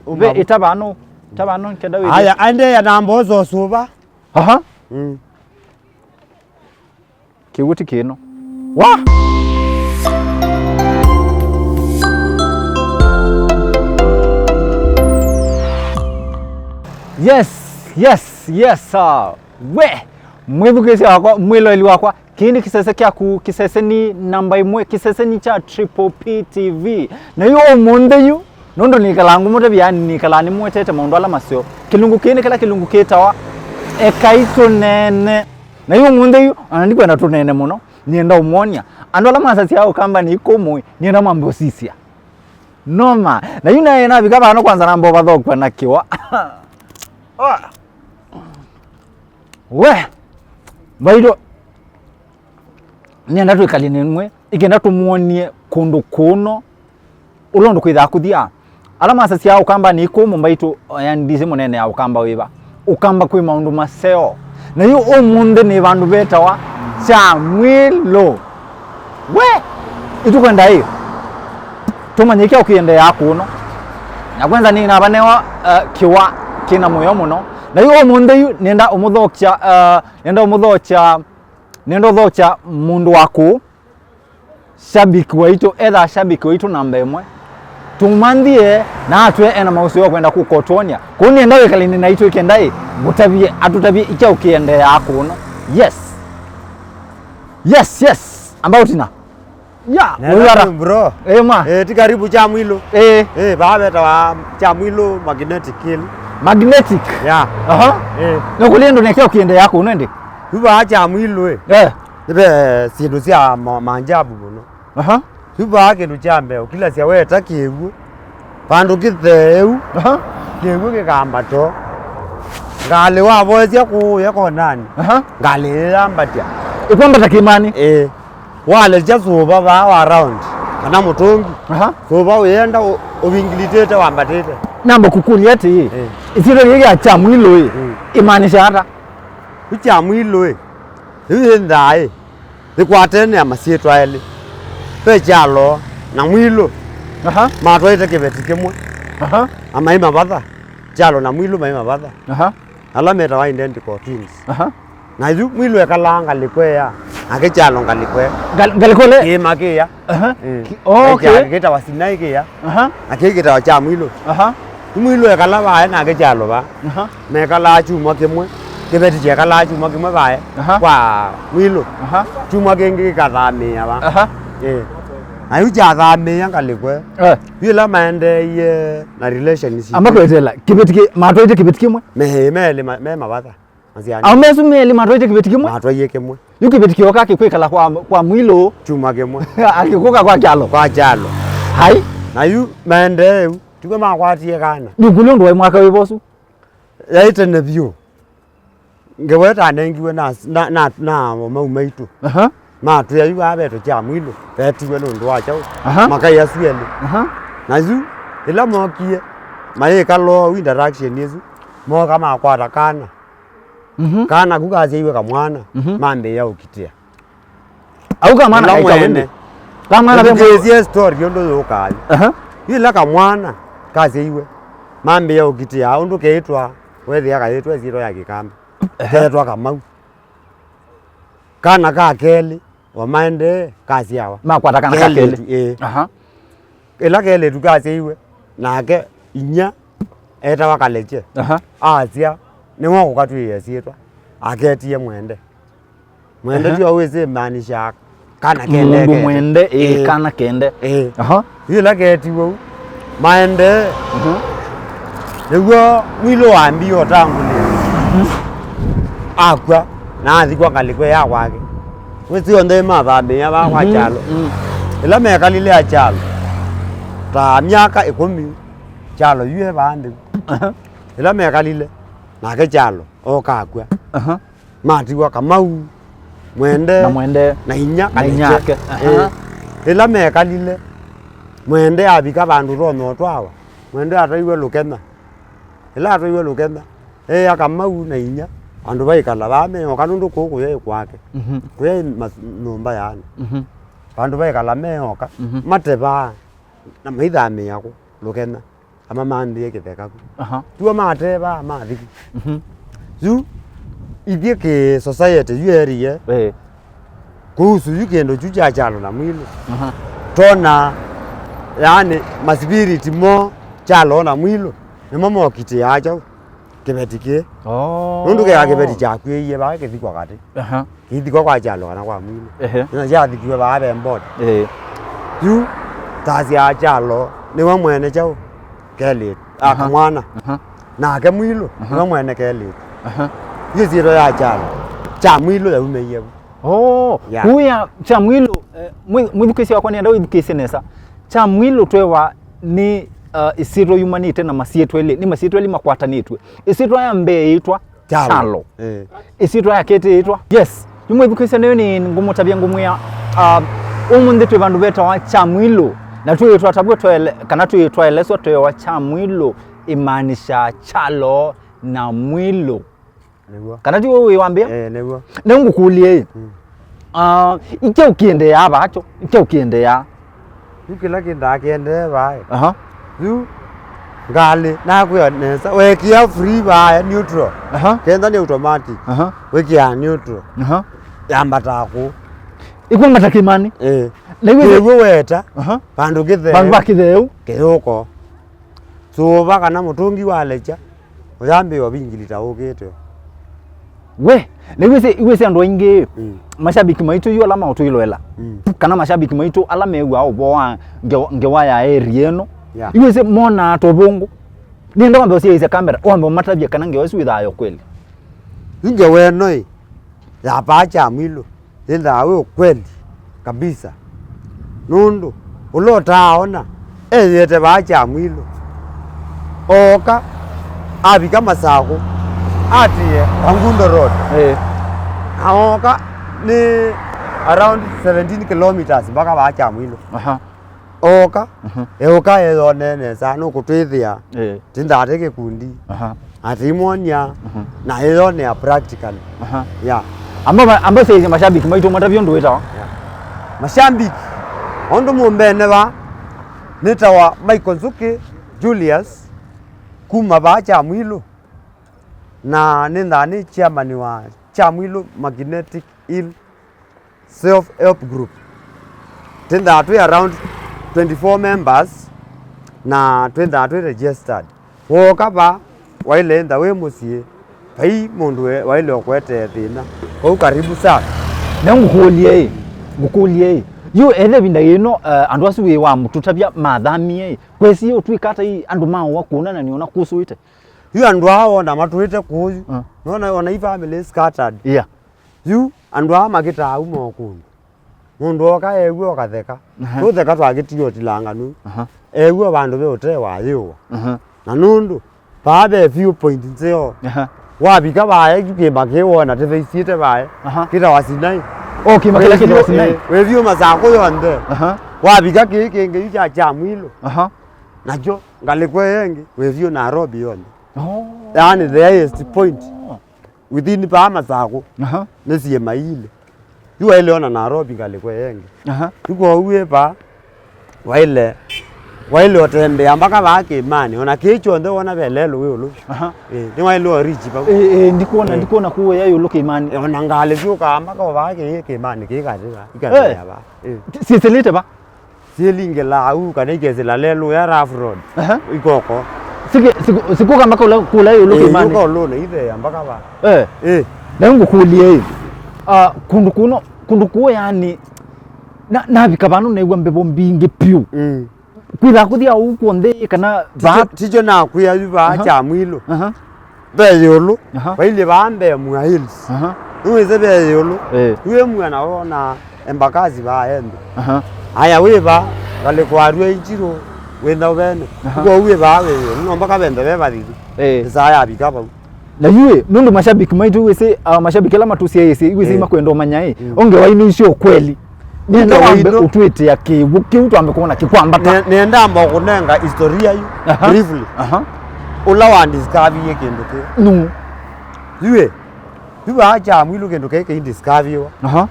Ube itabano kenda wili. Aya ande ya nambozo suba. Aha. Kiwuti kino. Wa. Yes. We. Mwivugezi wakwa, mwilo ili wakwa. Kini kisese kia ku, kisese ni namba imwe, kisese ni cha Triple P TV. Na yu omunde yu. Nondo nikalangu mote biyani nikalani mwetete maundwala masyo. Kilungu kini kala kilungu kitawa. Ekaitu nene. Na yu omunde yu, anandikwa na tu nene muno. Nienda umonia. Andola masasi yao kamba ni ikomu, nienda mambo sisia. Noma. Na yu na yena bikaba ano kwanza nambo badho kwa nakiwa. We. Baido. Nienda tu ikalini mwe. Ikenda tumuonie kundu kuno. Ulondo kwitha kuthia. Alama asasi yao kamba ni ikumu mbaitu yandize munene yao kamba wiba. Ukamba kwi maundu maseo. Na yu omunde ni bandu betawa Chamwilo. We. Itu kwenda hiyo. Tumanyikia ukiende yako uno. Na kwanza ni nabanewa kiwa kina moyo muno. Na yu omunde yu nenda umudhocha nenda udhocha mundu waku shabiki waitu edha shabiki waitu namba imwe tumandie na atwe ena mausi yo kwenda kukotonia kuni enda wekalini na itu ikendai gutabie atutabie icha ukiende yako no. Yes about na uyara bro ma tikaribu Chamwilo baabeta wa Chamwilo magnetic aha no kuliendo nekia ukiende yako unende Huba Chamwilo sindu cia manjabu muno aha Huba kindu cha mbeo kila cia weta kiwu pandu kitheu kiwu kikambato ngale wa boesia kuya konani ngale ambatia ikwambata kimani wale cia suba ba around kana mutungi suba uyenda ubingilitete wambatete namba kukuliati isiro yega Chamwilo imanisha hata Chamwilo hiyo ndai ikwatene amasieto ele pechalo na Mwilo matwaite kibeti kimwe amaima batha chalo na Mwilo maima batha alameta wa identical twins na yu Mwilo ekalanga likwea ake chalo ngalikwe galikole kimakia okay kita wasinai kia akikita wa Chamwilo Mwilo ekalaba na ake chalo ba mekala chuma kimwe kibeti je kala chuma kimwe bae kwa Mwilo chuma kengi kathamia ba ayu jathamia ngalikwe bila maende ye na relationship amakwetela kibetiki matwaite kibetiki kimwe mehemele mabatha asiani amesumeli matwaite kibetiki kimwe matwaye kimwe yu kibetiki okake kwikala kwa Mwilo chuma kimwe akikuka kwa chalo hai na yu maende tukwe makwatie kana dukulondo wa mwaka wibosu yaite ne view ngeweta nengiwe na maumaitu matu ya yu abeto Chamwilo betiwe londo wacha makaya suele nazu ila mokie maye kalo interaction yezu mo kama akwata kana kana kukaze iwe kamwana mambe ya ukitia au kama na kaitawende kama na bemwe story yondo yokai ila kamwana kaze iwe mambe ya ukitia undu keitwa wethi akaitwa zero ya kikamba ketwa kamau kana ka keli wamaende kazi yawa makwata kana kakele ila kele tukaze iwe nake inya eta wakaleche azia niwo kukatwiye sietwa aketie mwende tio wese manisha kana kele mwende kana kende ila ketiwo maende niwo Mwilo wambio tangulia akwa na athikwa ngalikwe ya kwake wesio ndhe mathambe ya ba kwa chalo ila mekalile ya chalo ta miaka 10 chalo yue bande ila mekalile na ke chalo okakwa matiwa kamau mwende na inya nyake ila mekalile mwende abika bandu rono twawa mwende ataiwe lukena ila ataiwe lukena akamau na inya andu baikala bame okanundu kuku ye kwake kuye numba yana bandu baikala meoka mateba na maithamia yako lukena ama mandi kitheka ku tuo mateba mathi yu ithie ke society yu area kuhusu yu kendo chuja chalo na mwili tona yani masibiriti mo chalo na mwilo nimo kiti acho kibetike nundu ke akibeti chakwe ye ba ke thikwa kati kithikwa kwa chalo kana kwa mwilo na ja thikiwe ba be mbot yu tazi ya chalo ni wa mwene chao kele akamwana na ke mwilo ni wa mwene kele yiziro ya chalo cha mwilo ya umeye kuya cha mwilo mwithukisi wakwa ni ndo ithukisi nesa cha mwilo twewa ni isiro yumanite na masietu ele ni masietu ele makwatanitwe isiro ya mbe itwa chalo isiro ya kete itwa yes yumwe ithukisi nayo ni ngumu tabia ngumu ya umunde twe bandu beta wa cha mwilo na tuitwa tabwe twele kana tuitwa eleso twewa cha mwilo imanisha chalo na mwilo kana ti wewe wambia neguo na ngukulie ike ukiende ya bacho ike ukiende ya ukila kinda kiende bae yu ngali na kuyonesa wekia free bae neutral kenda ni automatic wekia neutral yambataku ikwambata kimani na iwe weta bandu githe bandu bakitheu kiyuko so baka na mutungi walecha uyambe wabingilita ukete we iwese andu aingi mashabiki maitu yu alama utuiloela kana mashabiki maitu alama ewa oboa ngewa ya area eno iwese mona atobongo nenda wambe usiye kamera wambe matabia kana ngewa swithayo kweli ngewe noi ya pacha mwilo nenda awe kweli kabisa nundu ulotaona yete bacha mwilo oka abika masako atie Kangundo Road aoka ni around 17 kilometers mpaka bacha mwilo oka oka yone sana kutwithia tinda ateke kundi atimonia na yone ya practical amba seize mashabiki maitu matavyo nduita mashabiki ondo mumbene ba nitawa Michael Nzuki Julius kuma bacha mwilo na nenda ni chairman wa Chamwilo Magnetic Hill Self Help Group tenda atu around 24 members na twenda atu registered woka ba wailenda we musie pai mundu waile okwete thina kwa karibu sana na ngukulie yu ele binda yino andu asuwe wa mututabia mathamie kwesi utwikata hii andu mao wakuona na niona kusuite yu andu hao na matuite kuyu nona ona i family scattered yu andu hao magita au mokundu mundu oka ewe okatheka tutheka twagitio tilanganu ewe bandu be utewa yiwa na nundu babe viewpoint nzeo wabika bae kibake wona tevisiete bae kita wasinai kimakela kita wasinai we view mazako yonde wabika kenge cha Chamwilo najo ngalikwe yengi we view Nairobi yonde yani the highest point within Bahama zako nesiye maile yu ile ona Nairobi ngalikwe yengi yuko uwe ba waile otembe ambaka bake imani ona kicho ndo ona belelo we ulu ni waile oriji ba ndikuona kuwe yayo loke imani ona ngale vyuka ambaka bake ke imani ke kaziba ikazia ba siselite ba silinge la au kana igezela lelo ya rough road ikoko sikuka mpaka kula hiyo loke imani yuko lona ile ambaka ba na ngukulie kundu kuwe yani na bikabano negwa mbebo mbinge piu kwira kuthia ukwonde kana tijo na kuya yuba Chamwilo be yolo baile bambe mu hills uweze be yolo uwe mwana ona embakazi ba ende aya weba gale kwarwe injiro wenda bene ko uwe ba we no mbaka bende be bariri saya bikaba na yue nundu mashabiki maitu wese mashabiki la matusia yese wese makwendo manyai onge waini sio kweli nenda wambe utwete ya kibuki utu amekuona kikwambata nenda mbo kunenga historia yu briefly ula wa discovery kendo ke nu yue yuba Chamwilo kendo ke discovery wa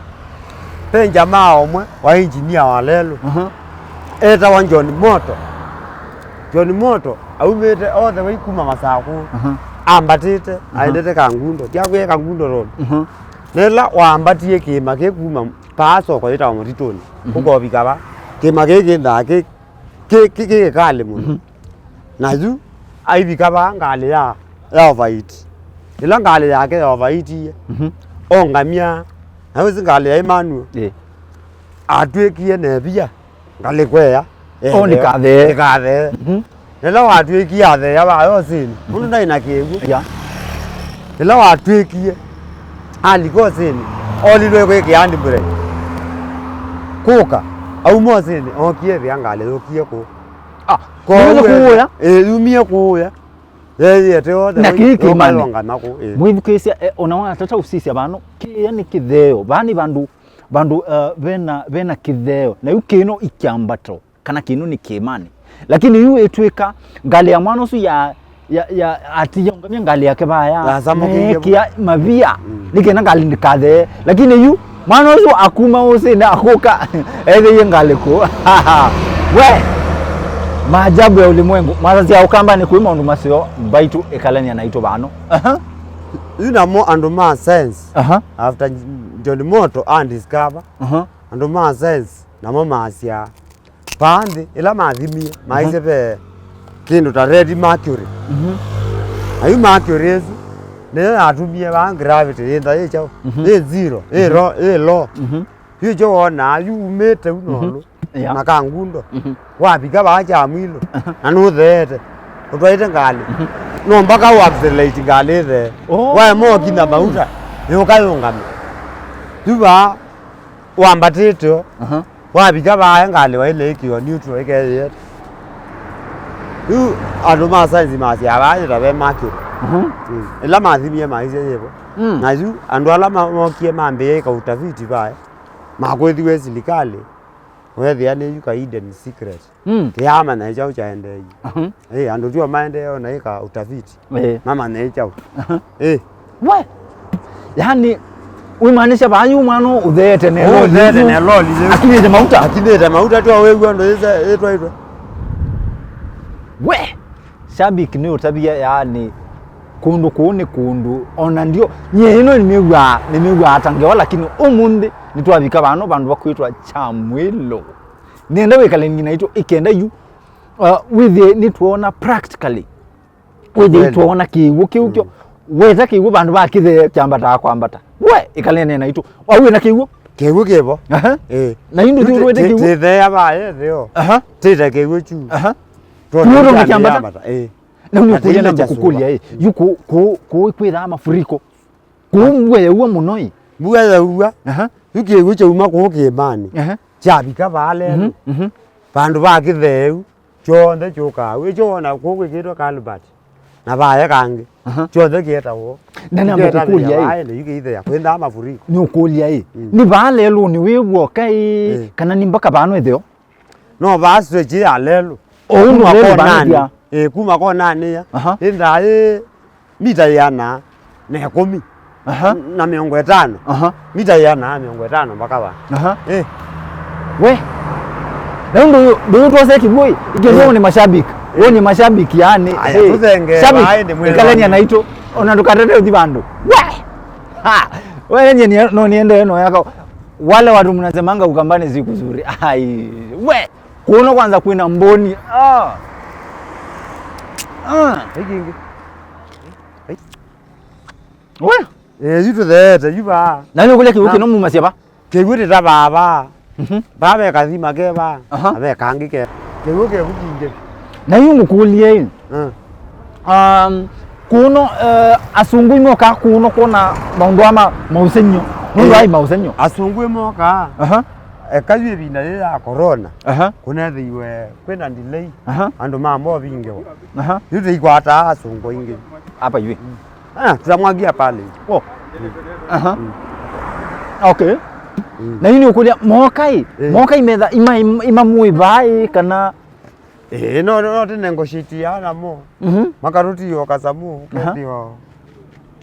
pe jamaa omwe wa engineer wa lelo eta wa John Moto John Moto aumete all the way kuma Masaku ambatite aendete Kangundo kyakwe Kangundo road nela wambatie kimake kuma paso kwa ita Mutitoni kuko bikaba kimake kenda ke kale muno nazu ai bikaba ngale ya overeat ila ngale yake overeat ongamia hawezi ngale ya Emmanuel atwekie nebia ngale kweya Oni kathe kathe nela watwekie athe ya bayo sini mundu ndai na kegu ya nela watwekie aliko sini olilwe kwe kiandi bure kuka au mo sini okie bia ngale okie ko ko kuya umie kuya yete oda na kiki malonga nako mwibukisia onawana tata usisi abantu yani kitheo bani bandu bena kitheo na yukino ikyambato kana kinu ni kimani lakini yu etweka ngali ya mwana su ya ati yongamya ngali yake baya kia mavia likena ngali ndikathe lakini yu mwana su akuma ose na akoka ebe ngali ko we maajabu ya ulimwengu mazazi ya ukamba ni kuima undu masio baitu ekalani anaitwa bano you know more and more sense after John Moto and discover and more sense na mama asia pande ila mathimie maize be kindu ta red mercury ayu mercury ezu ne atumie ba gravity enda echo zero low hiyo ona yumete unolo na Kangundo wabika bacha mwilo na nuthete utwaite ngali no mpaka uaccelerate ngali the wa mo kina bauta yokayongami tuba wambatito wabika baya ngali waile ikiwa neutral ikeye ando masazi masi abaye tabe market ila mathimie maize yebo na yu ando ala mokie mambe ka utafiti baya makwethiwe silikali wethi yani yuka hidden secret yama na chao chaende ando jua maendeleo na ika utafiti mama na chao we yani uimaanisha bayu mwana uthete ne loli akinete mauta tu wewe ndo etwa we shabiki ni utabia yani kundu kuone kundu ona ndio nyeno nimegwa atangewa lakini umundi nitwabika bano bandu bakwitwa Chamwilo nenda wekale nginaitwa ikenda yu with nitwona practically with tuona kiwu kiukyo weta kiwu bandu bakithe kyambata kwambata we ikalene naitwa wawe na kiwu kebo na hindu thiwete kiwu tithe abaye thio tithe kiwu chu tuoro ngiambata na unikuja na kukulia yuko ko kwira mafuriko kumwe uwa munoi muya uwa yuki wiche uma ko kimani chabika bale bandu bakitheu chonde chuka we chona ko kwikitwa Kalbat na baya kange chonde kietawo nani amekukulia yuki ithe ya kwenda mafuriko ni ukulia ni bale lu ni wewo kai kana ni mpaka bano etheo no baswe chi alelo onu nani kuma ko nani ya inda mita yana ne 10 na 50 mita yana 50 mpaka ba we ndio tuwase kiboi ikio ni mashabiki wao ni mashabiki yani shabiki kaleni anaitwa onandukatete uthibandu we wenye no niende no yako wale watu mnasemanga ukambani siku nzuri ai we kuona kwanza kuina mboni hikingi we yuto thete yuba nani kule kiuke no mumasia ba kegwite ta baba baba kathima ke ba abe kangi ke keguke bukinge na yungu kulie kuno asungui moka kuno kona maundu ama mausenyo mundu ai mausenyo asungui moka ekazwe bina ya corona kuna thiwe kwenda delay andu mambo bingewa yuto ikwata asungui ingi hapa hivi tutamwagia pale okay na yini ukulia mokai metha ima muibai kana no tenengo shitia na mo makaruti yo kasamu kedio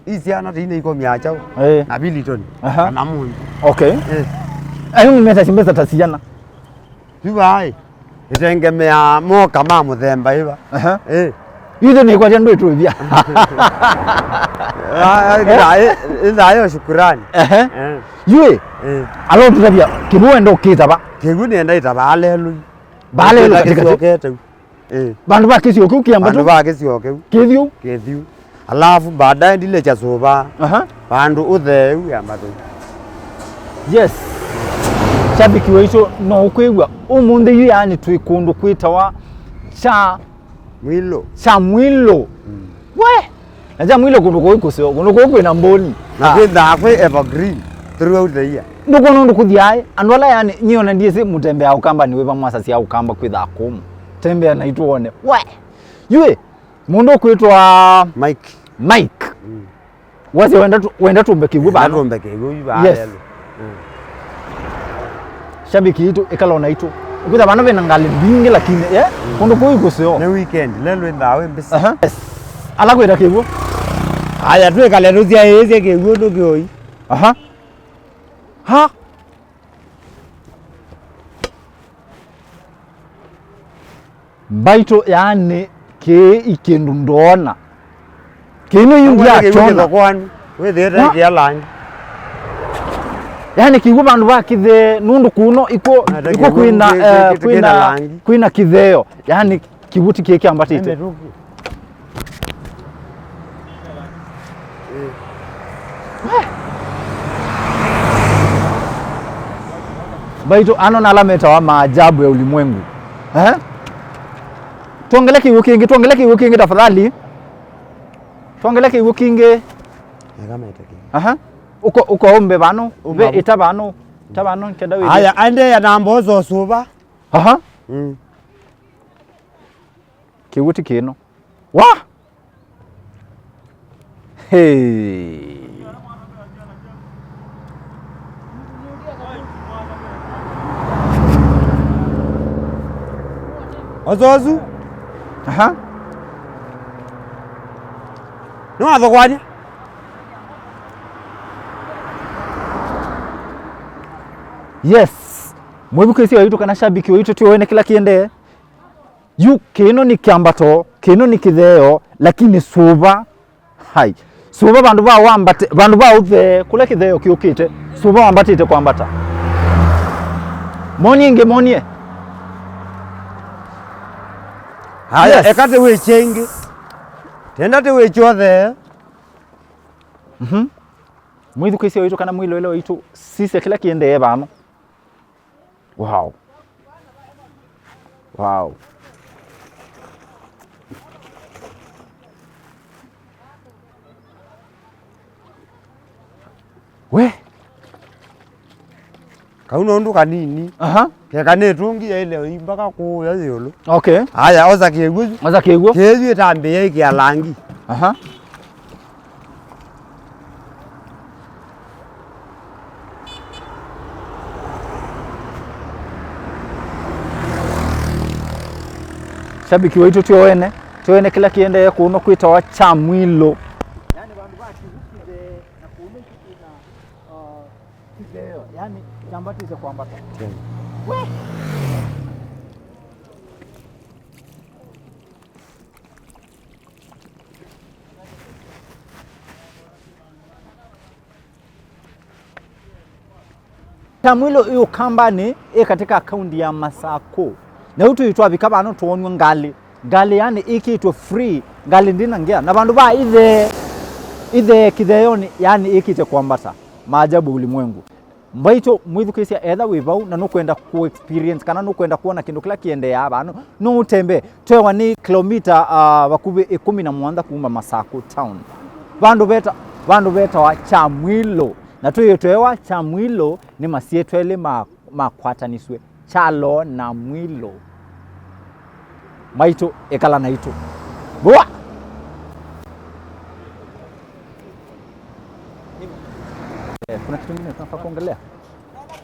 isiana tine iko miacha na biliton na mu okay ayo metha simbeza tasiana yubai itengemea moka ma muthemba iba ithe ni kwa ndu ituvia ithayo shukurani yue alo tutavia kibu ndo kitaba kibu ni enda itaba alelu katika bandu ba kisio ku kiamba bandu ba kisio ku kithiu alafu baadaye ndile cha soba bandu utheu yamba tu yes shabiki wetu no kwigwa umunde yu yani twikundu kwitawa cha mwilo we naja mwilo kundu kuikusio kundu kukwina mboni na kwitha kwi evergreen throughout the year ndukono ndukuthiae andola yani nyiona ndiye si mutembe au kamba niwe ba mwasa sia ukamba kwitha kumu tembe na ituone we yue mundu kwitwa Mike wazi wenda tumbe kivu ba tumbe kivu ba yes. Shabiki itu ikalona itu ukuta bana bena ngali bingi lakini kundu kuikusio ne weekend lelo ndawe mbisi yes ala kwenda kivu aya twekale ruzia yeze kivu ndo kioi ha baito yani ke ikindu ndona kino yungi achona kwani wethera ya langi yani kigu bandu bakithe nundu kuno iko kwina kitheo yani kibuti keke ambatite baito ano nalameta wa maajabu ya ulimwengu tuongele kiwu kingi tafadhali tuongele kiwu kingi uko ombe bano be itabano kenda we aya ande ya nambozo suba kiwuti kino wa hey ozozu no athogwani yes mwebuke waitu kana shabiki waitu tuone kila kiende yu kino ni kiambato kino ni kitheo lakini suba hai suba bandu ba wambate bandu ba uthe kule kitheo kiukite suba wambatite kwambata monie haya yes. Ekate we chenge tenda te we chothe mwithuke waitu kana mwilo ile waitu sisi kila kiende bano wow we kauno ndu kanini kekane tungi ile mpaka ku yolo okay haya oza kiegwo kezu tambe yake ya langi shabiki wetu tuone kila kiende kuno kwita wa cha mwilo yani bandu bakizikide na kuno kina kideo yani jambatize kwamba we cha mwilo iyo kambani katika akaunti ya Masako na utu itwa bikaba no tuonwe ngali yani ikiitwa free ngali ndina ngia na bandu ba ithe kitheyoni yani ikite kwambata maajabu ulimwengu mbaito mwithukisia etha wibau na nukwenda ku experience kana nukwenda kuona kindu kila kiende ya bano no utembe twewa ni kilomita bakubi 17 kuuma Masako town bandu beta wa Chamwilo na twewa Chamwilo ni masietwele makwataniswe chalo na mwilo maito ekala na ito bwa kuna kitu kingine tunafaa kuongelea